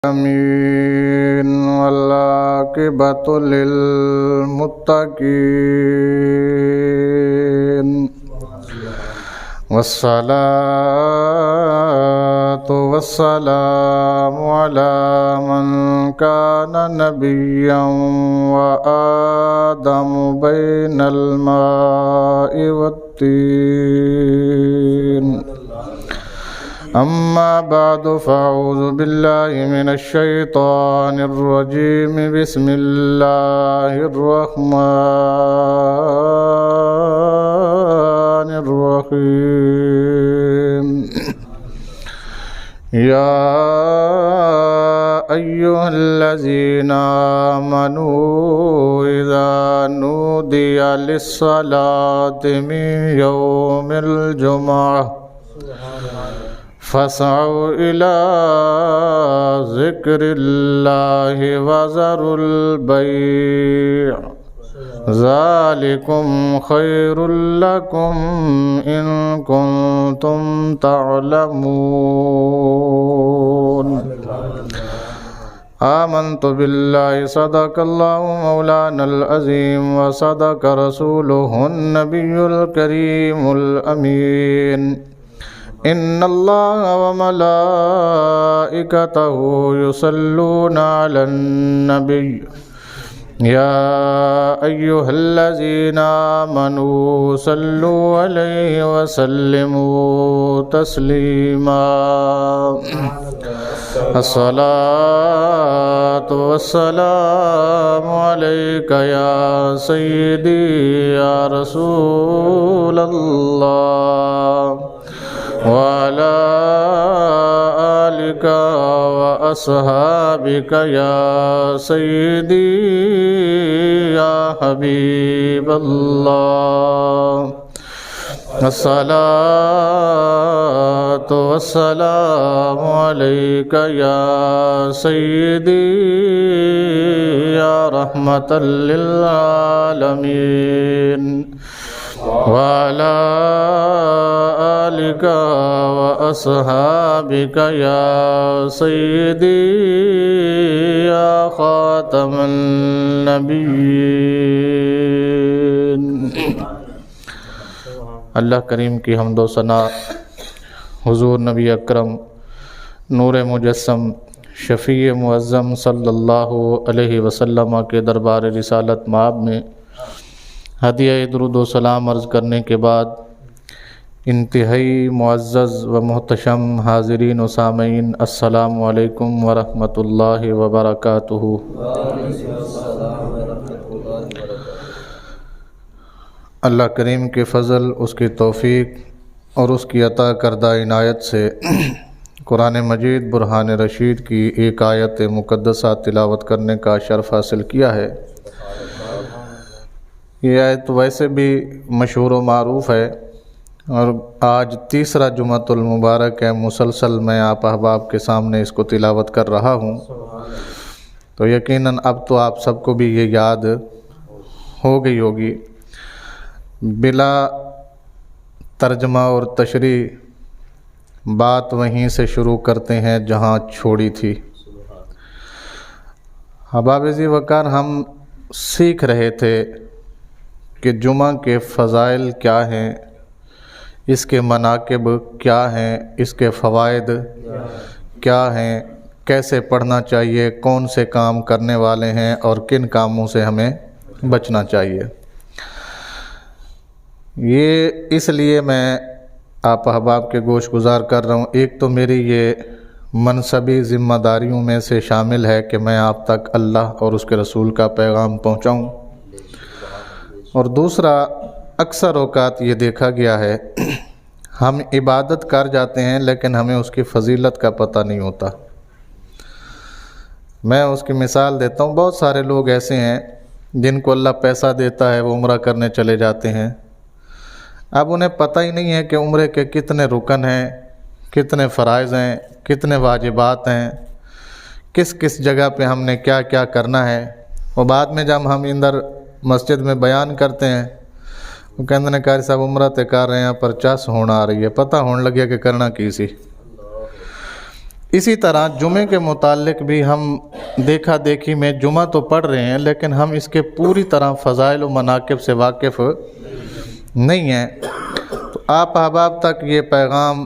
آمين والعاقبة للمتقين والصلاة والسلام على من كان نبيا وآدم بين الماء والطين أما بعد فأعوذ بالله من الشيطان الرجيم بسم الله الرحمن الرحيم يا أيها الذين آمنوا إذا نودي للصلاة من يوم الجمعة فاسعوا إلى ذكر الله وذروا البيع ذلكم خير لكم إن كنتم تعلمون آمنت بالله صدق الله مولانا العظيم وصدق رسوله النبي الكريم الأمين إن الله وملائكته يصلون على النبي يا أيها الذين آمنوا صلوا عليه وسلموا تسليما الصلاة والسلام عليك يا سيدي يا رسول الله وعلى آلك وأصحابك يا سيدي يا حبيب الله الصلاة والسلام عليك يا سيدي يا رحمة للعالمين وعلى آلك وأصحابك يا سيدي يا خاتم النبيين اللہ کریم کی حمد و ثنا حضور نبی اکرم نور مجسم شفیع معظم صلی اللہ علیہ وسلم کے دربار رسالت مآب میں ہدیہ درود و سلام عرض کرنے کے بعد انتہائی معزز و محتشم حاضرین و سامعین السلام علیکم ورحمۃ اللہ وبرکاتہ۔ اللہ کریم کے فضل، اس کی توفیق اور اس کی عطا کردہ عنایت سے قرآن مجید برہان رشید کی ایک آیت مقدسہ تلاوت کرنے کا شرف حاصل کیا ہے۔ یہ آیت ویسے بھی مشہور و معروف ہے اور آج تیسرا جمعۃ المبارک ہے، مسلسل میں آپ احباب کے سامنے اس کو تلاوت کر رہا ہوں، تو یقیناً اب تو آپ سب کو بھی یہ یاد ہو گئی ہوگی۔ بلا ترجمہ اور تشریح بات وہیں سے شروع کرتے ہیں جہاں چھوڑی تھی۔ احباب ذی وقار، ہم سیکھ رہے تھے کہ جمعہ کے فضائل کیا ہیں، اس کے مناقب کیا ہیں، اس کے فوائد کیا ہیں، کیسے پڑھنا چاہیے، کون سے کام کرنے والے ہیں اور کن کاموں سے ہمیں بچنا چاہیے۔ یہ اس لیے میں آپ احباب کے گوش گزار کر رہا ہوں، ایک تو میری یہ منصبی ذمہ داریوں میں سے شامل ہے کہ میں آپ تک اللہ اور اس کے رسول کا پیغام پہنچاؤں، اور دوسرا اکثر اوقات یہ دیکھا گیا ہے ہم عبادت کر جاتے ہیں لیکن ہمیں اس کی فضیلت کا پتہ نہیں ہوتا۔ میں اس کی مثال دیتا ہوں، بہت سارے لوگ ایسے ہیں جن کو اللہ پیسہ دیتا ہے، وہ عمرہ کرنے چلے جاتے ہیں، اب انہیں پتہ ہی نہیں ہے کہ عمرے کے کتنے رکن ہیں، کتنے فرائض ہیں، کتنے واجبات ہیں، کس کس جگہ پہ ہم نے کیا کیا کرنا ہے، اور بعد میں جب ہم اندر مسجد میں بیان کرتے ہیں وہ کہندے نے قاری صاحب عمرہ تے کر رہے ہیں پر چس ہونا آ رہی ہے، پتہ ہون لگیا کہ کرنا کی سی۔ اسی طرح جمعے کے متعلق بھی ہم دیکھا دیکھی میں جمعہ تو پڑھ رہے ہیں لیکن ہم اس کے پوری طرح فضائل و مناقب سے واقف نہیں ہیں. تو آپ احباب تک یہ پیغام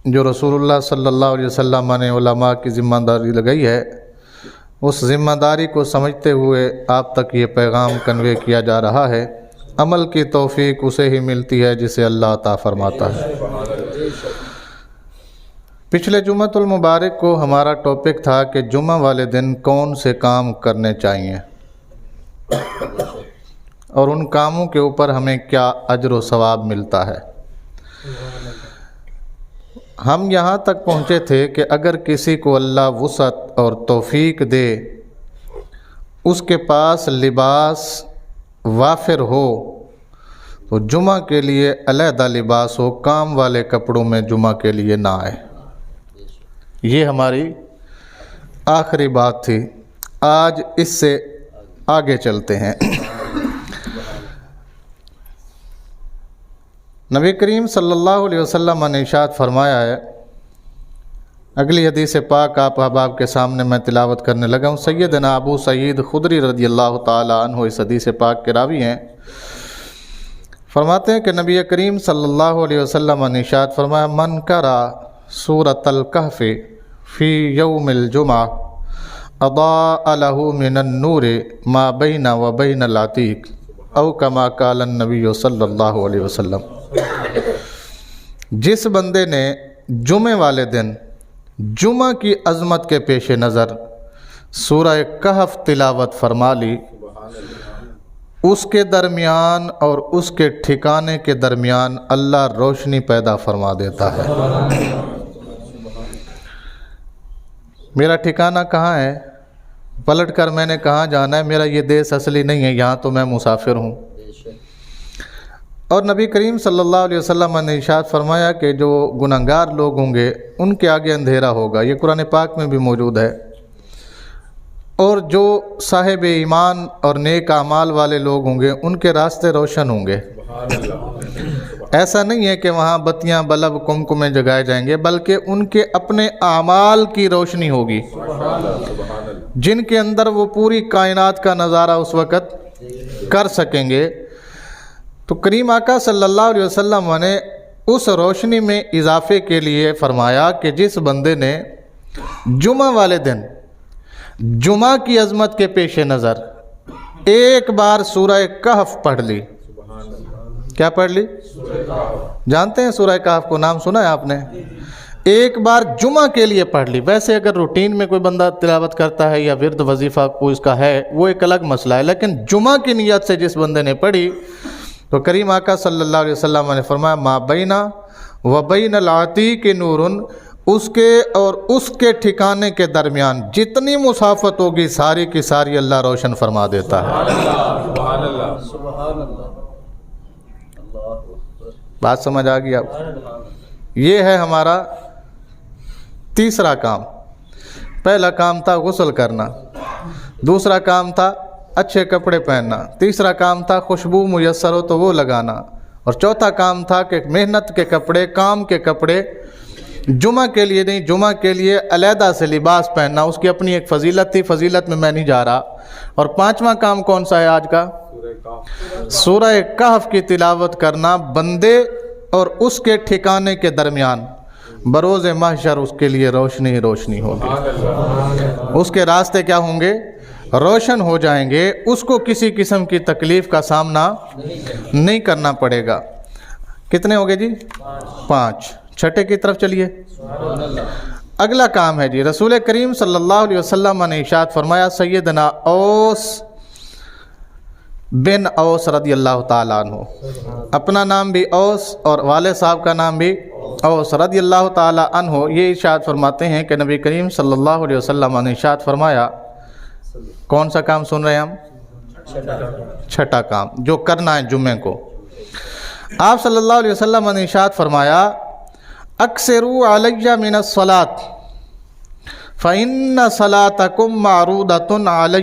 جو رسول اللہ صلی اللہ علیہ وسلم نے علماء کی ذمہ داری لگائی ہے، اس ذمہ داری کو سمجھتے ہوئے آپ تک یہ پیغام کنوے کیا جا رہا ہے. عمل کی توفیق اسے ہی ملتی ہے جسے اللہ عطا فرماتا ہے. پچھلے جمعۃ المبارک کو ہمارا ٹاپک تھا کہ جمعہ والے دن کون سے کام کرنے چاہیے اور ان کاموں کے اوپر ہمیں کیا اجر و ثواب ملتا ہے. ہم یہاں تک پہنچے تھے کہ اگر کسی کو اللہ وسعت اور توفیق دے، اس کے پاس لباس وافر ہو، تو جمعہ کے لیے علیحدہ لباس ہو، کام والے کپڑوں میں جمعہ کے لیے نہ آئے. یہ ہماری آخری بات تھی. آج اس سے آگے چلتے ہیں. نبی کریم صلی اللہ علیہ وسلم نے ارشاد فرمایا ہے، اگلی حدیث پاک آپ احباب کے سامنے میں تلاوت کرنے لگا ہوں. سیدنا ابو سعید خدری رضی اللہ تعالی عنہ اس حدیث پاک کے راوی ہیں. فرماتے ہیں کہ نبی کریم صلی اللہ علیہ وسلم نے ارشاد فرمایا، من قرأ سورۃ الکہف فی یوم الجمعہ اضاء له من النور ما بین و بین العتیق او کما قال النبی صلی اللہ علیہ وسلم. جس بندے نے جمعے والے دن جمعہ کی عظمت کے پیش نظر سورہ کہف تلاوت فرما لی، اس کے درمیان اور اس کے ٹھکانے کے درمیان اللہ روشنی پیدا فرما دیتا ہے. میرا ٹھکانہ کہاں ہے؟ پلٹ کر میں نے کہاں جانا ہے؟ میرا یہ دیس اصلی نہیں ہے، یہاں تو میں مسافر ہوں. اور نبی کریم صلی اللہ علیہ وسلم نے ارشاد فرمایا کہ جو گنہگار لوگ ہوں گے ان کے آگے اندھیرا ہوگا. یہ قرآن پاک میں بھی موجود ہے. اور جو صاحب ایمان اور نیک اعمال والے لوگ ہوں گے ان کے راستے روشن ہوں گے. ایسا نہیں ہے کہ وہاں بتیاں بلب کمکمیں جگائے جائیں گے، بلکہ ان کے اپنے اعمال کی روشنی ہوگی جن کے اندر وہ پوری کائنات کا نظارہ اس وقت کر سکیں گے. تو کریم آقا صلی اللہ علیہ وسلم نے اس روشنی میں اضافے کے لیے فرمایا کہ جس بندے نے جمعہ والے دن جمعہ کی عظمت کے پیش نظر ایک بار سورہ کہف پڑھ لی. کیا پڑھ لی؟ جانتے ہیں سورہ کہف کو؟ نام سنا ہے آپ نے؟ ایک بار جمعہ کے لیے پڑھ لی. ویسے اگر روٹین میں کوئی بندہ تلاوت کرتا ہے یا ورد وظیفہ کوئی اس کا ہے وہ ایک الگ مسئلہ ہے، لیکن جمعہ کی نیت سے جس بندے نے پڑھی تو کریم آقا صلی اللہ علیہ وسلم نے فرمایا، ما بین و بین العتیق نور، اس کے اور اس کے ٹھکانے کے درمیان جتنی مسافت ہوگی ساری کی ساری اللہ روشن فرما دیتا ہے. بات سمجھ آ گئی آپ؟ یہ ہے ہمارا تیسرا کام. پہلا کام تھا غسل کرنا، دوسرا کام تھا اچھے کپڑے پہننا، تیسرا کام تھا خوشبو میسر ہو تو وہ لگانا، اور چوتھا کام تھا کہ محنت کے کپڑے، کام کے کپڑے جمعہ کے لیے نہیں، جمعہ کے لیے علیحدہ سے لباس پہننا. اس کی اپنی ایک فضیلت تھی، فضیلت میں نہیں جا رہا. اور پانچواں کام کون سا ہے آج کا؟ سورہ کہف کی تلاوت کرنا بندے اور اس کے ٹھکانے کے درمیان. بروز محشر اس کے لیے روشنی روشنی ہوگی، اس کے راستے کیا ہوں گے؟ روشن ہو جائیں گے. اس کو کسی قسم کی تکلیف کا سامنا نہیں کرنا پڑے گا. کتنے ہو گئے جی؟ 5. چھٹے کی طرف چلیے. اگلا کام ہے جی، رسول کریم صلی اللہ علیہ وسلم نے ارشاد فرمایا، سیدنا اوس بن اوس رضی اللہ تعالیٰ عنہ، اپنا نام بھی اوس اور والد صاحب کا نام بھی اوس رضی اللہ تعالیٰ عنہ، یہ ارشاد فرماتے ہیں کہ نبی کریم صلی اللہ علیہ وسلم نے ارشاد فرمایا. کون سا کام سن رہے ہیں ہم؟ چھٹا کام جو کرنا ہے جمعے کو. آپ صلی اللہ علیہ وسلم نے ارشاد فرمایا، اکثروا علی من الصلاۃ فإن صلاتکم معروضۃ علی.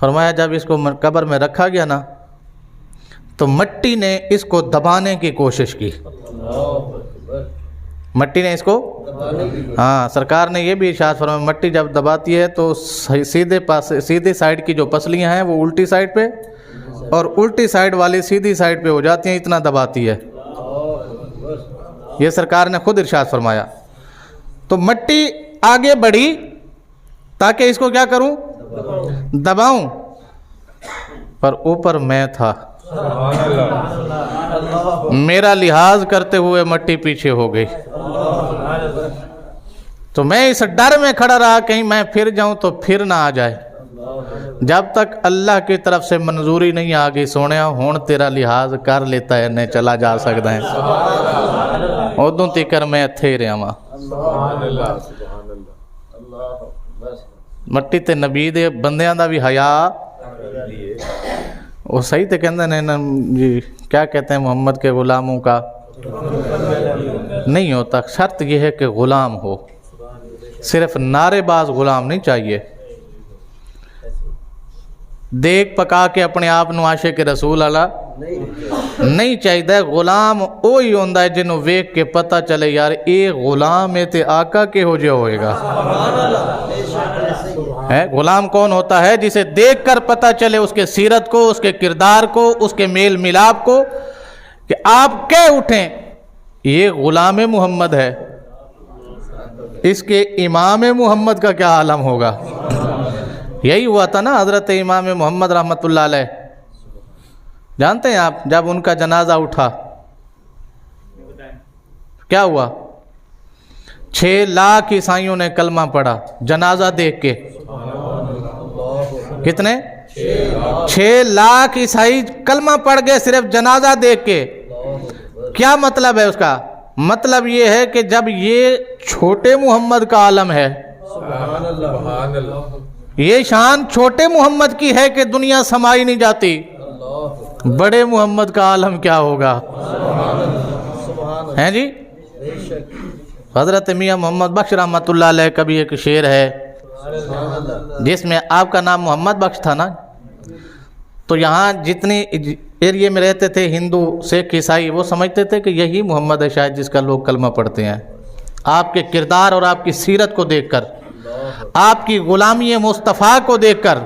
فرمایا جب اس کو قبر میں رکھا گیا نا تو مٹی نے اس کو دبانے کی کوشش کی. مٹی نے اس کو ہاں سرکار نے یہ بھی ارشاد فرمایا مٹی جب دباتی ہے تو سیدھے سائیڈ کی جو پسلیاں ہیں وہ الٹی سائیڈ پہ اور الٹی سائیڈ والی سیدھی سائیڈ پہ ہو جاتی ہیں، اتنا دباتی ہے. یہ سرکار نے خود ارشاد فرمایا. تو مٹی آگے بڑھی تاکہ اس کو کیا کروں، دباؤں، پر اوپر میں تھا. میرا لحاظ کرتے ہوئے مٹی پیچھے ہو گئی. تو میں اس ڈر میں کھڑا رہا کہیں میں پھر جاؤں تو پھر نہ آ جائے. جب تک اللہ کی طرف سے منظوری نہیں آ گئی سونے ہون تیرا لحاظ کر لیتا ہے نے چلا جا سکتا ہے، ادوں تیکر میں اتھے ہی رہا ہاں. مٹی تے نبی دے بندیاں دا بھی حیا وہ صحیح تے کہندے نے جی کیا کہتے ہیں محمد کے غلاموں کا نہیں ہوتا. شرط یہ ہے کہ غلام ہو، صرف نعرے باز غلام نہیں چاہیے. دیکھ پکا کے اپنے آپ نو عاشق رسول اللہ نہیں چاہیے. غلام وہی ہوندا ہے جنوں ویکھ کے پتہ چلے یار اے غلام ہے تے آقا کہو جہا ہوئے گا. غلام کون ہوتا ہے؟ جسے دیکھ کر پتہ چلے اس کے سیرت کو، اس کے کردار کو، اس کے میل ملاپ کو کہ آپ کہہ اٹھیں یہ غلام محمد ہے. اس کے امام محمد کا کیا عالم ہوگا. یہی ہوا تھا نا حضرت امام محمد رحمۃ اللہ علیہ. جانتے ہیں آپ جب ان کا جنازہ اٹھا کیا ہوا؟ 6 لاکھ عیسائیوں نے کلمہ پڑھا جنازہ دیکھ کے. کتنے؟ 6 لاکھ عیسائی کلمہ پڑھ گئے صرف جنازہ دیکھ کے. کیا مطلب ہے اس کا؟ مطلب یہ ہے کہ جب یہ چھوٹے محمد کا عالم ہے، یہ شان چھوٹے محمد کی ہے کہ دنیا سمائی نہیں جاتی، بڑے محمد کا عالم کیا ہوگا. ہیں جی حضرت میاں محمد بخش رحمۃ اللہ علیہ کا بھی ایک شعر ہے جس میں آپ کا نام محمد بخش تھا نا، تو یہاں جتنی ایریے میں رہتے تھے ہندو سکھ عیسائی وہ سمجھتے تھے کہ یہی محمد ہے شاید جس کا لوگ کلمہ پڑھتے ہیں. آپ کے کردار اور آپ کی سیرت کو دیکھ کر، آپ کی غلامی مصطفیٰ کو دیکھ کر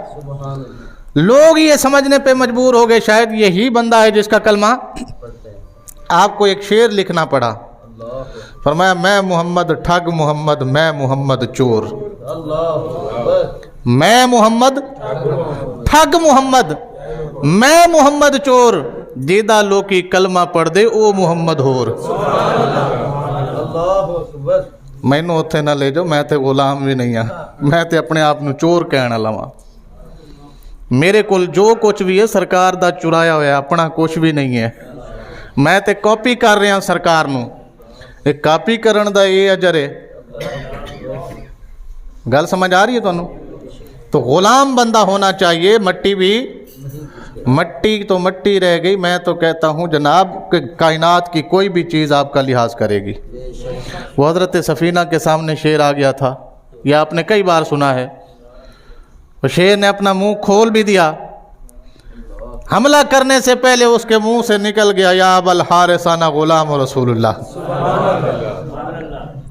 لوگ یہ سمجھنے پہ مجبور ہو گئے شاید یہی بندہ ہے جس کا کلمہ. آپ کو ایک شعر لکھنا پڑا. فرمایا میں محمد ٹھگ محمد میں محمد چور. میں محمد ٹھگ محمد میں محمد چور، جیدہ لوکی کلمہ پڑھ دے او محمد ہور. مینوں اتھے نہ لے جاؤ، میں تے غلام بھی نہیں ہاں، میں تے اپنے آپ نو چور کہنا لواں. میرے کول جو کچھ بھی ہے سرکار دا چرایا ہوا ہے، اپنا کچھ بھی نہیں ہے. میں تے کاپی کر رہا سرکار نو. ایک کاپی کرن دا یہ اجر ہے. گل سمجھ آ رہی ہے تانوں؟ تو غلام بندہ ہونا چاہیے. مٹی بھی مٹی تو مٹی رہ گئی. میں تو کہتا ہوں جناب کہ کائنات کی کوئی بھی چیز آپ کا لحاظ کرے گی. وہ حضرت سفینہ کے سامنے شیر آ گیا تھا، یہ آپ نے کئی بار سنا ہے. وہ شیر نے اپنا منہ کھول بھی دیا، حملہ کرنے سے پہلے اس کے منہ سے نکل گیا یا ابا الحارث انا غلام رسول اللہ.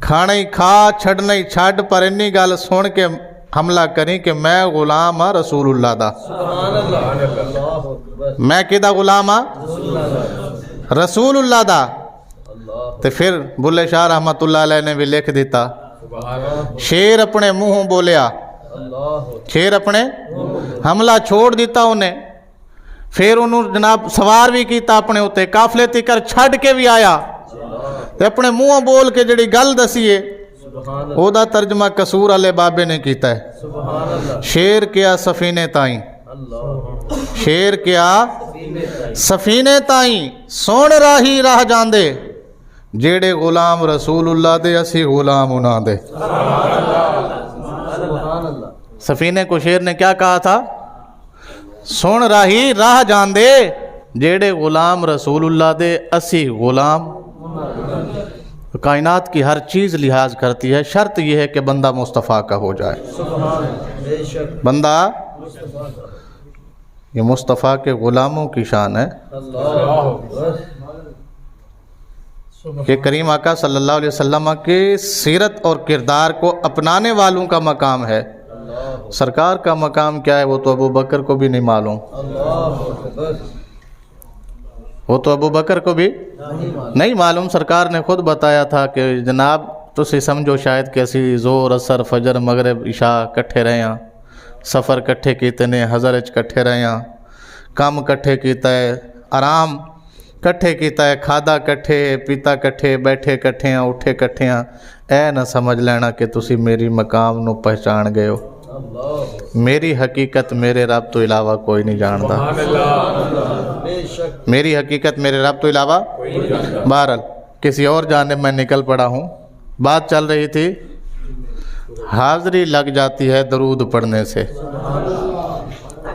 کھانا ہی کھا چھڑنا ہی چھڑ پر انی گل سن کے حملہ کریں کہ میں غلام ہاں رسول اللہ دا. میں کدا غلام ہاں؟ رسول اللہ دا. تو پھر بلے شاہ رحمت اللہ علیہ نے بھی لکھ دیتا شیر اپنے منہ بولیا، شیر اپنے حملہ چھوڑ دیتا انہیں. پھر انہوں جناب سوار بھی کیتا اپنے ہوتے قافلے تکر چھڑ کے بھی آیا تے اپنے منہ بول کے جڑی گل دسیے او دا ترجمہ قصور والے بابے نے کیتا ہے. شیر کیا سفینے تائیں، شیر کیا سفینے تائیں سون راہی راہ جاندے، جیڑے غلام رسول اللہ دے اسی غلام انہاں دے. سفینے کو شیر نے کیا کہا تھا؟ سن راہی راہ جان دے، جیڑے غلام رسول اللہ دے اسی غلام. کائنات کی ہر چیز لحاظ کرتی ہے، شرط یہ ہے کہ بندہ مصطفیٰ کا ہو جائے. بندہ یہ مصطفیٰ کے غلاموں کی شان ہے. کہ کریم آقا صلی اللہ علیہ وسلم کے سیرت اور کردار کو اپنانے والوں کا مقام ہے. سرکار کا مقام کیا ہے وہ تو ابو بکر کو بھی نہیں معلوم. وہ تو ابو بکر کو بھی نہیں معلوم. سرکار نے خود بتایا تھا کہ جناب تسی سمجھو شاید کہ اسی زور اثر فجر مغرب عشاء کٹھے رہے ہیں, سفر کٹھے کیتے نے, حضرت کٹھے رہے ہیں, کام کٹھے کیتا ہے, آرام کٹھے کیتا ہے, کھادا کٹھے, پیتا کٹھے, بیٹھے کٹھے ہیں, اٹھے کٹھے ہیں. اے نہ سمجھ لینا کہ تسی میری مقام نو پہچان گئے ہو. میری حقیقت میرے رب تو علاوہ کوئی نہیں جانتا. میری حقیقت میرے رب تو علاوہ. بہرحال کسی اور جانب میں نکل پڑا ہوں. بات چل رہی تھی حاضری لگ جاتی ہے درود پڑھنے سے.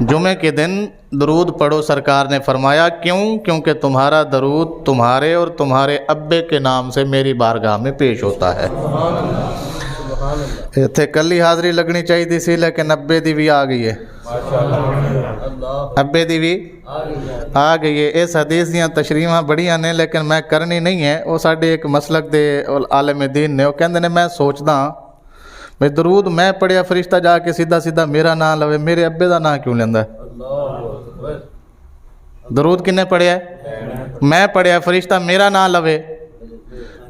جمعے کے دن درود پڑھو. سرکار نے فرمایا کیوں؟ کیونکہ تمہارا درود تمہارے اور تمہارے ابے کے نام سے میری بارگاہ میں پیش ہوتا ہے. تھے کلی حاضری لگنی چاہیے تھی سی, لیکن ابے دی بھی آ گئی ہے. ابے دی بھی آ گئی ہے. اس حدیث دیاں تشریحاں بڑیاں نے لیکن میں کرنی نہیں ہے. وہ ساڈے ایک مسلک دے عالم دین نے, وہ کہندے نے میں سوچدا بھئی درود میں پڑھیا فرشتہ جا کے سیدھا سیدھا میرا نام لوے, میرے ابے دا نام کیوں لیندا ہے؟ درود کنے پڑھیا ہے؟ میں پڑھیا فرشتہ میرا نام لوے,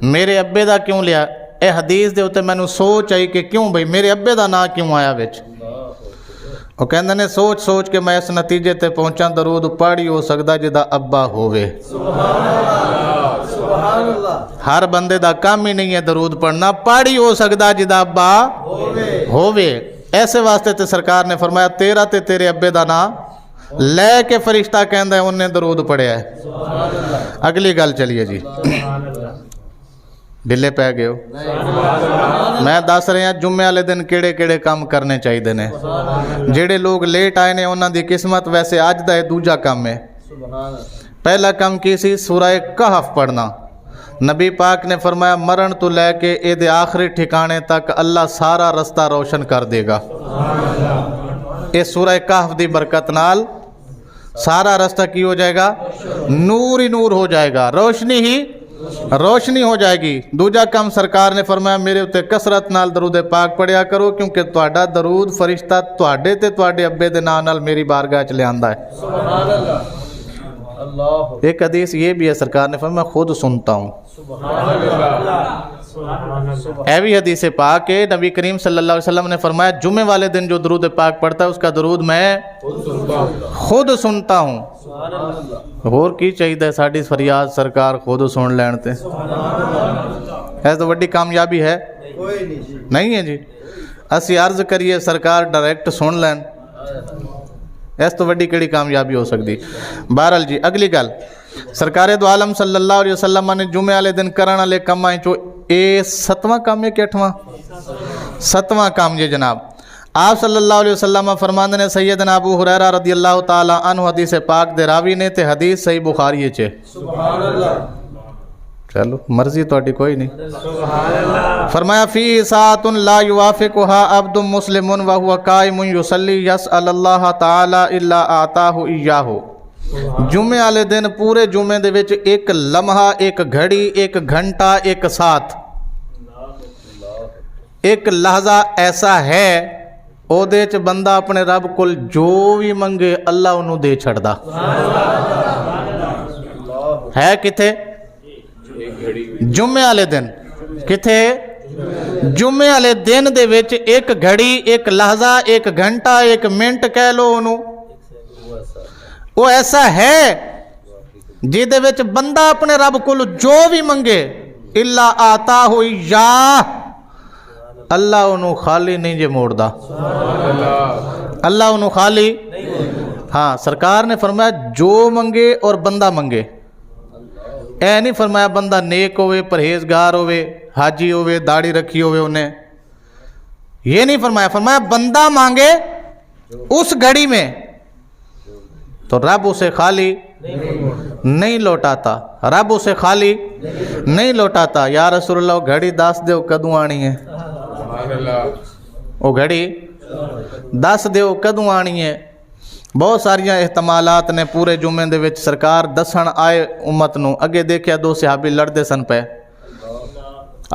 میرے ابے دا کیوں لیا؟ اے حدیث دے ہوتے میں نے سوچ آئی کہ کیوں بھئی میرے ابے دا نام کیوں آیا وچ. وہ کہندے نے سوچ سوچ کے میں اس نتیجے تے پہنچا درود پڑھی ہو سکدا جدا ابا ہووے. ہر بندے دا کام ہی نہیں ہے درود پڑھنا, پڑھی ہو سکدا جدا ابا ہووے. ایسے واسطے تے سرکار نے فرمایا تیرا تے تیرے ابے دا نام لے کے فرشتہ کہندا ہے انہیں درود پڑھیا ہے. اگلی گل چلیے جی. ڈلے پہ گئے ہو. میں دس رہے ہیں جمعے والے دن کیڑے کیڑے کام کرنے چاہیے نے. جڑے لوگ لیٹ آئے نے انہاں دی قسمت ویسے اج دا دوجا کام ہے. پہلا کام کی سی سورہ کہف پڑھنا. نبی پاک نے فرمایا مرن تو لے کے اے دے آخری ٹھکانے تک اللہ سارا رستہ روشن کر دے گا. اے سورہ کہف دی برکت نال سارا رستہ کی ہو جائے گا؟ نور ہی نور ہو جائے گا, روشنی ہی روشنی ہو جائے گی. دوجا کام سرکار نے فرمایا میرے اتے کثرت نال درود پاک پڑھیا کرو, کیونکہ تہاڈا درود فرشتہ تہاڈے تے تہاڈے ابے دے نام نال میری بارگاہ چ لے آندا ہے. سبحان اللہ. ایک حدیث یہ بھی ہے سرکار نے فرمایا میں خود سنتا ہوں. اے بھی حدیث پاک ہے. نبی کریم صلی اللہ علیہ وسلم نے فرمایا جمعے والے دن جو درود پاک پڑھتا ہے اس کا درود میں خود سنتا ہوں. اور کی چاہیے ساڈی فریاد سرکار خود سن لین تے. ایسا تو بڑی کامیابی ہے نہیں ہے جی. اسی عرض کریے سرکار ڈائریکٹ سن لین, اس تو وڈی کیڑی کامیابی ہو سکتی. بہرحال جی اگلی گل, سرکار دو عالم صلی اللہ علیہ وسلم نے جمعے والے دن کرن والے کاماں چوں اے 7واں کام ہے کہ 8واں؟ 7واں کام جی جناب. آپ صلی اللہ علیہ وسلم فرماندے نے سیدنا ابو ہریرہ رضی اللہ تعالی عنہ حدیث پاک دے راوی نے تے حدیث صحیح بخاری چ. سبحان اللہ. چلو مرضی تہاڈی کوئی نہیں. سبحان اللہ. فرمایا فی ساعۃ لا یوافقها عبد مسلم وهو قائم یصلی یسأل اللہ تعالی الا اعطاہ ایاہ. جمعے والے دن پورے جمعے دے وچ ایک لمحہ, ایک گھڑی, ایک گھنٹہ, ایک ساتھ, ایک لحظہ ایسا ہے او دے چ بندہ اپنے رب کول جو بھی منگے اللہ انہوں دے چھڑدا ہے. کتھے؟ جمعے والے دن. کتھے؟ جمعے والے دن دے وچ ایک گھڑی, ایک لحظہ, ایک گھنٹہ, ایک منٹ کہہ لو انہوں, وہ ایسا ہے جیدے وچ بندہ اپنے رب کول جو بھی منگے الا آتاہ ایاہ, اللہ انہوں خالی نہیں جے موڑدا. اللہ انہوں خالی. ہاں سرکار نے فرمایا جو منگے اور بندہ منگے. اے نہیں فرمایا بندہ نیک ہوئے, پرہیزگار ہوئے, حاجی ہوئے, داڑھی رکھی ہوئے انہیں, یہ نہیں فرمایا. فرمایا بندہ مانگے اس گھڑی میں تو رب اسے خالی نہیں لوٹاتا. رب اسے خالی نہیں لوٹاتا. یا رسول اللہ گھڑی دس دیو کدوں آنی ہے, وہ گھڑی دس دیو کدوں آنی ہے. ਬਹੁਤ ਸਾਰੀਆਂ ihtimalat ਨੇ ਪੂਰੇ ਜੁਮੇ ਦੇ ਵਿੱਚ। ਸਰਕਾਰ ਦੱਸਣ ਆਏ ਉਮਤ ਨੂੰ, ਅੱਗੇ ਦੇਖਿਆ ਦੋ ਸਹਾਬੀ ਲੜਦੇ ਸਨ ਪਏ।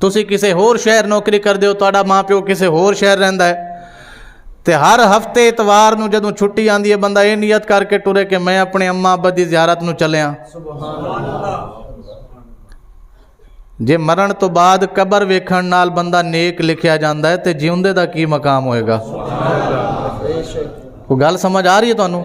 ਤੁਸੀਂ ਕਿਸੇ ਹੋਰ ਸ਼ਹਿਰ ਨੌਕਰੀ ਕਰਦੇ ਹੋ, ਤੁਹਾਡਾ ਮਾਂ ਪਿਓ ਕਿਸੇ ਹੋਰ ਸ਼ਹਿਰ ਰਹਿੰਦਾ ਹੈ, ਤੇ ਹਰ ਹਫਤੇ ਇਤਵਾਰ ਨੂੰ ਜਦੋਂ ਛੁੱਟੀ ਆਉਂਦੀ ਹੈ ਬੰਦਾ ਇਹ ਨੀਅਤ ਕਰਕੇ ਟੁਰੇ ਕਿ ਮੈਂ ਆਪਣੇ ਅੰਮਾ ਅੱਬਾ ਦੀ ਜ਼ਿਆਰਤ ਨੂੰ ਚੱਲਿਆ। ਜੇ ਮਰਨ ਤੋਂ ਬਾਅਦ ਕਬਰ ਵੇਖਣ ਨਾਲ ਬੰਦਾ ਨੇਕ ਲਿਖਿਆ ਜਾਂਦਾ ਹੈ, ਤੇ ਜਿਉਂਦੇ ਦਾ ਕੀ ਮਕਾਮ ਹੋਏਗਾ? ਉਹ ਗੱਲ ਸਮਝ ਆ ਰਹੀ ਹੈ ਤੁਹਾਨੂੰ?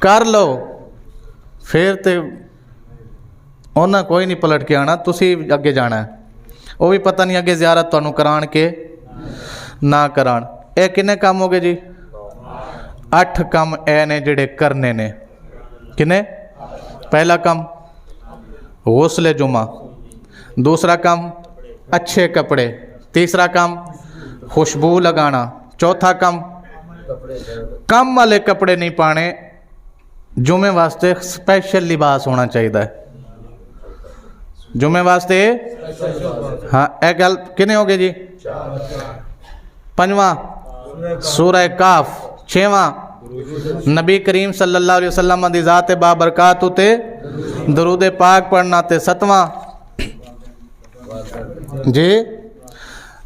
ਕਰ ਲਓ, ਫਿਰ ਤੇ ਉਹਨਾਂ ਕੋਈ ਨਹੀਂ ਪਲਟ ਕੇ ਆਣਾ, ਤੁਸੀਂ ਅੱਗੇ ਜਾਣਾ ਹੈ। ਉਹ ਵੀ ਪਤਾ ਨਹੀਂ ਅੱਗੇ ਜ਼ਿਆਰਤ ਤੁਹਾਨੂੰ ਕਰਾਣ ਕੇ ਨਾ ਕਰਾਣ। ਇਹ ਕਿੰਨੇ ਕੰਮ ਹੋ ਗਏ ਜੀ? 8 ਕੰਮ ਇਹ ਨੇ ਜਿਹੜੇ ਕਰਨੇ ਨੇ। ਕਿੰਨੇ? پہلا کم غسل جمعہ، دوسرا کم اچھے کپڑے، تیسرا کم خوشبو لگانا، چوتھا کم کم والے کپڑے نہیں پانے، جمعے واسطے سپیشل لباس ہونا چاہیے، جمعے واسطے ہاں اے گل کنے ہو گئے جی؟ پنجواں سورہ کاف، چھواں نبی کریم صلی اللہ علیہ وسلم دی ذات بابرکات تے درود پاک پڑھنا، تے ستواں جی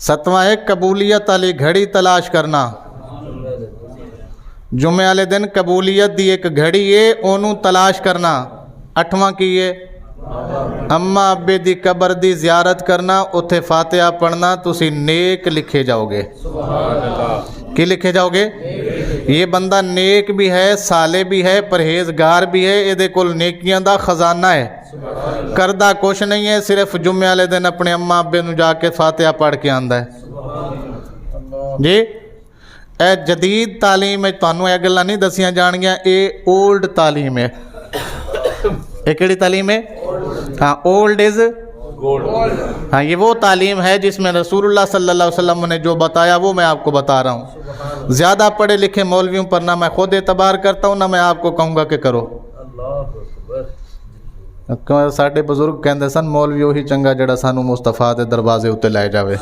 ستواں ایک قبولیت والی گھڑی تلاش کرنا، جمعے والے دن قبولیت دی ایک گھڑی ہے اونوں تلاش کرنا۔ اٹھواں کی ہے اماں ابے دی قبر دی زیارت کرنا، اتھے فاتحہ پڑھنا، تسی نیک لکھے جاؤ گے۔ کی لکھے جاؤ گے؟ یہ بندہ نیک بھی ہے، صالح بھی ہے، پرہیزگار بھی ہے، یہ دے کول نیکیاں دا خزانہ ہے، کردہ کچھ نہیں ہے، صرف جمعے والے دن اپنے اماں ابے نو جا کے فاتحہ پڑھ کے آندا ہے جی۔ اے جدید تعلیم ہے، تانوں اے گلاں نہیں دسیاں جانگیاں، اے اولڈ تعلیم ہے۔ اے کیڑی تعلیم ہے؟ ہاں اولڈ از ہاں، یہ وہ تعلیم ہے جس میں رسول اللہ صلی اللہ علیہ وسلم نے جو بتایا وہ میں آپ کو بتا رہا ہوں۔ زیادہ پڑھے لکھے مولویوں پر نہ میں خود اعتبار کرتا ہوں، نہ میں آپ کو کہوں گا کہ کرو۔ ساڈے بزرگ کہندے سن مولوی وہی چنگا جڑا سانو مصطفیٰ دے دروازے اتے لے جاوے،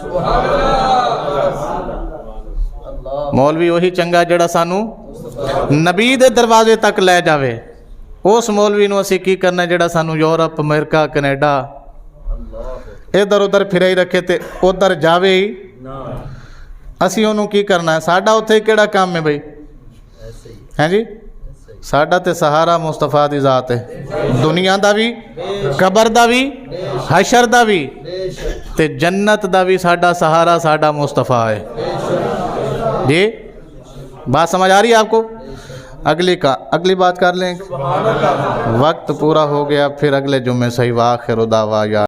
مولوی وہی چنگا جڑا سانو نبی دے دروازے تک لے جاوے۔ اس مولوی نو اسی کی کرنا جڑا سانو یورپ، امریکہ، کینیڈا ادھر ادھر پھرے ہی رکھے تے ادھر جاوے ہی، اسی انہوں کی کرنا ہے؟ ساڈا اتھے کیڑا کام ہے بھائی؟ ہیں جی ساڈا تے سہارا مصطفیٰ دی ذات ہے، دنیا دا بھی، قبر دا بھی، حشر دا بھی، تے جنت دا بھی ساڈا سہارا ساڈا مصطفیٰ ہے جی۔ بات سمجھ آ رہی ہے آپ کو؟ اگلی بات کر لیں، وقت پورا ہو گیا، پھر اگلے جمعے صحیح۔ وآخر دعوانا